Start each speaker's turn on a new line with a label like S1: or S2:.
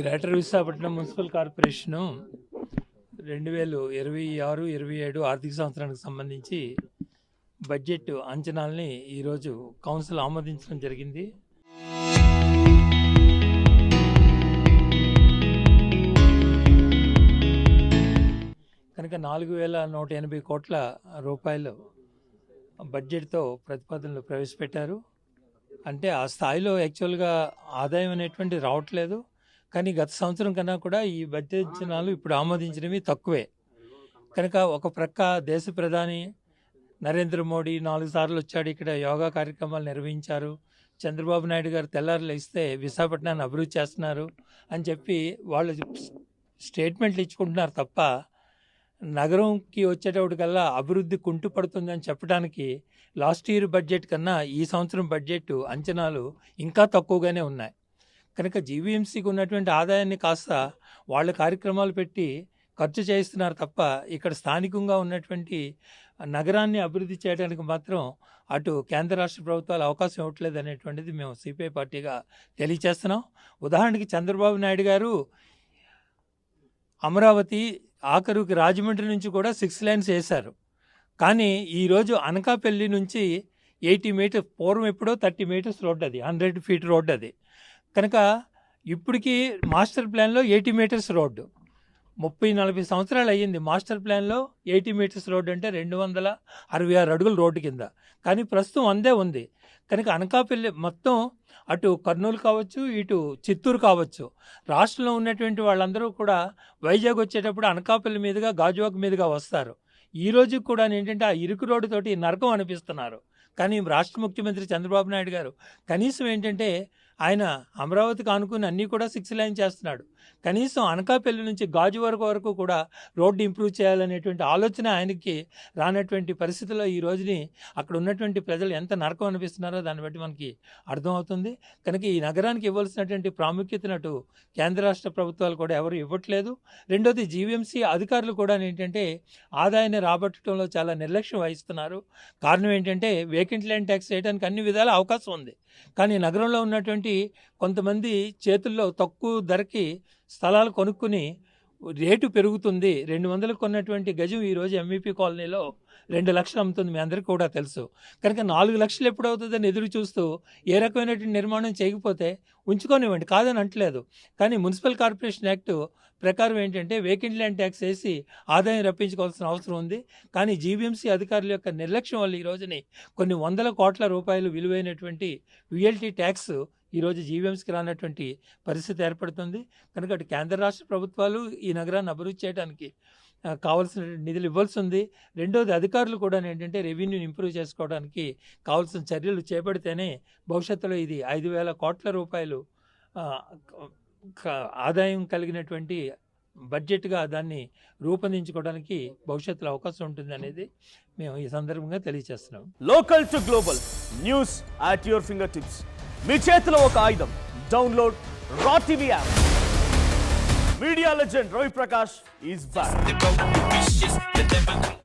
S1: Greater Visakhapatnam municipal corporation 2026-27 ఆర్థిక సంవత్సరానికి సంబంధించి బడ్జెట్ అంచనాల్ని ఈరోజు కౌన్సిల్ ఆమోదించడం జరిగింది. కనుక 4,180 కోట్ల రూపాయలు బడ్జెట్తో ప్రతిపాదనలు ప్రవేశపెట్టారు. అంటే ఆ స్థాయిలో యాక్చువల్గా ఆదాయం అనేటువంటి రావట్లేదు. కానీ గత సంవత్సరం కన్నా కూడా ఈ బడ్జెట్ అంచనాలు ఇప్పుడు ఆమోదించినవి తక్కువే. కనుక ఒక ప్రక్క దేశ ప్రధాని నరేంద్ర మోడీ 4 సార్లు వచ్చాడు, ఇక్కడ యోగా కార్యక్రమాలు నిర్వహించారు. చంద్రబాబు నాయుడు గారు తెల్లారులు ఇస్తే విశాఖపట్నాన్ని అభివృద్ధి చేస్తున్నారు అని చెప్పి వాళ్ళు స్టేట్మెంట్లు ఇచ్చుకుంటున్నారు తప్ప నగరంకి వచ్చేటప్పటికల్లా అభివృద్ధి కుంటుపడుతుందని చెప్పడానికి లాస్ట్ ఇయర్ బడ్జెట్ కన్నా ఈ సంవత్సరం బడ్జెట్ అంచనాలు ఇంకా తక్కువగానే ఉన్నాయి. కనుక జీవీఎంసీకి ఉన్నటువంటి ఆదాయాన్ని కాస్త వాళ్ళ కార్యక్రమాలు పెట్టి ఖర్చు చేయిస్తున్నారు తప్ప ఇక్కడ స్థానికంగా ఉన్నటువంటి నగరాన్ని అభివృద్ధి చేయడానికి మాత్రం అటు కేంద్ర రాష్ట్ర ప్రభుత్వాలు అవకాశం ఇవ్వట్లేదు అనేటువంటిది మేము సిపిఐ పార్టీగా తెలియచేస్తున్నాం. ఉదాహరణకి చంద్రబాబు నాయుడు గారు అమరావతి ఆఖరుకి రాజమండ్రి నుంచి కూడా 6 లైన్స్ వేశారు. కానీ ఈరోజు అనకాపల్లి నుంచి 80 మీటర్స్, పూర్వం ఎప్పుడో 30 మీటర్స్ రోడ్, అది 100 ఫీట్ రోడ్ అది. కనుక ఇప్పటికీ మాస్టర్ ప్లాన్లో 80 మీటర్స్ రోడ్డు 30-40 సంవత్సరాలు అయ్యింది. మాస్టర్ ప్లాన్లో 80 మీటర్స్ రోడ్డు అంటే 266 అడుగుల రోడ్డు కింద, కానీ ప్రస్తుతం 100 ఉంది. కనుక అనకాపల్లి మొత్తం అటు కర్నూలు కావచ్చు, ఇటు చిత్తూరు కావచ్చు, రాష్ట్రంలో ఉన్నటువంటి వాళ్ళందరూ కూడా వైజాగ్ వచ్చేటప్పుడు అనకాపల్లి మీదుగా గాజువాక మీదుగా వస్తారు. ఈ రోజు కూడా ఏంటంటే ఆ ఇరుకు రోడ్డుతోటి నరకం అనిపిస్తున్నారు. కానీ రాష్ట్ర ముఖ్యమంత్రి చంద్రబాబు నాయుడు గారు కనీసం ఏంటంటే ఆయన అమరావతికి ఆనుకుని అన్నీ కూడా 6 లైన్ చేస్తున్నాడు. కనీసం అనకాపల్లి నుంచి గాజువాక వరకు కూడా రోడ్డు ఇంప్రూవ్ చేయాలనేటువంటి ఆలోచన ఆయనకి రానటువంటి పరిస్థితుల్లో ఈ రోజుని అక్కడ ఉన్నటువంటి ప్రజలు ఎంత నరకం అనిపిస్తున్నారో దాన్ని బట్టి మనకి అర్థమవుతుంది. కనుక ఈ నగరానికి ఇవ్వాల్సినటువంటి ప్రాముఖ్యతను అటు కేంద్ర రాష్ట్ర ప్రభుత్వాలు కూడా ఎవరు ఇవ్వట్లేదు. రెండోది జీవీఎంసీ అధికారులు కూడా ఏంటంటే ఆదాయాన్ని రాబట్టడంలో చాలా నిర్లక్ష్యం వహిస్తున్నారు. కారణం ఏంటంటే వేకెంట్ ల్యాండ్ ట్యాక్స్ వేయడానికి అన్ని విధాల అవకాశం ఉంది. కానీ నగరంలో ఉన్నటువంటి కొంతమంది చేతుల్లో తక్కువ ధరకి స్థలాలు కొనుక్కుని రేటు పెరుగుతుంది. 200 కొన్నటువంటి గజం ఈరోజు ఎంఈపీ కాలనీలో 2 లక్షలు అమ్ముతుంది, మీ అందరికీ కూడా తెలుసు. కనుక 4 లక్షలు ఎప్పుడు అవుతుందని ఎదురు చూస్తూ ఏ రకమైనటువంటి నిర్మాణం చేయకపోతే ఉంచుకోనివ్వండి, కాదని అంటలేదు. కానీ మున్సిపల్ కార్పొరేషన్ యాక్ట్ ప్రకారం ఏంటంటే వేకెంట్ ల్యాండ్ ట్యాక్స్ వేసి ఆదాయం రప్పించుకోవాల్సిన అవసరం ఉంది. కానీ జీవీఎంసీ అధికారుల యొక్క నిర్లక్ష్యం వల్ల ఈ రోజుని కొన్ని 100 కోట్ల రూపాయలు విలువైనటువంటి విఎల్టీ ట్యాక్స్ ఈరోజు జీవీఎంసీకి రానటువంటి పరిస్థితి ఏర్పడుతుంది. కనుక అటు కేంద్ర రాష్ట్ర ప్రభుత్వాలు ఈ నగరాన్ని అభివృద్ధి చేయడానికి కావాల్సిన నిధులు ఇవ్వాల్సి ఉంది. రెండోది అధికారులు కూడా ఏంటంటే రెవెన్యూని ఇంప్రూవ్ చేసుకోవడానికి కావాల్సిన చర్యలు చేపడితేనే భవిష్యత్తులో ఇది 5,000 కోట్ల రూపాయలు ఆదాయం కలిగినటువంటి బడ్జెట్గా దాన్ని రూపొందించుకోవడానికి భవిష్యత్తులో అవకాశం ఉంటుంది అనేది మేము ఈ సందర్భంగా తెలియజేస్తున్నాం.
S2: Local to global news at your fingertips. మీ చేతిలో ఒక ఆయుధం. Download Raw TV app. Media legend Ravi Prakash is back.